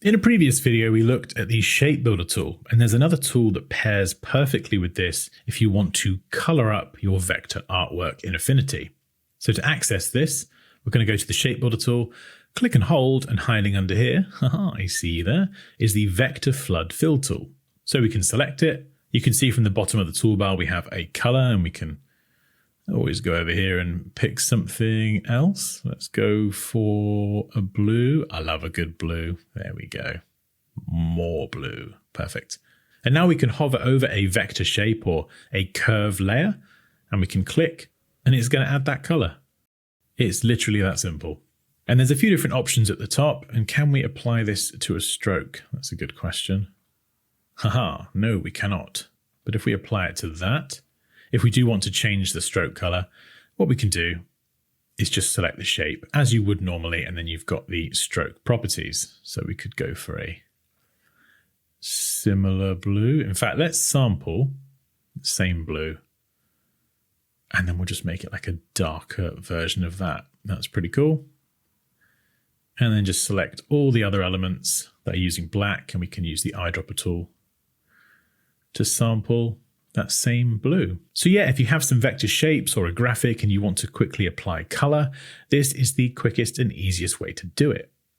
In a previous video, we looked at the Shape Builder tool, and there's another tool that pairs perfectly with this if you want to color up your vector artwork in Affinity. So to access this, we're going to go to the Shape Builder tool, click and hold, and hiding under here, I see you there, is the Vector Flood Fill tool. So we can select it. You can see from the bottom of the toolbar we have a color, and we can always go over here and pick something else. Let's go for a blue. I love a good blue. There we go. More blue. Perfect. And now we can hover over a vector shape or a curve layer, and we can click, and it's going to add that color. It's literally that simple. And there's a few different options at the top. And can we apply this to a stroke? That's a good question. Haha, no, we cannot. But if we apply it to that, if we do want to change the stroke color, what we can do is just select the shape as you would normally, and then you've got the stroke properties. So we could go for a similar blue. In fact, let's sample the same blue, and then we'll just make it like a darker version of that. That's pretty cool. And then just select all the other elements that are using black, and we can use the eyedropper tool to sample that same blue. So yeah, if you have some vector shapes or a graphic and you want to quickly apply color, this is the quickest and easiest way to do it.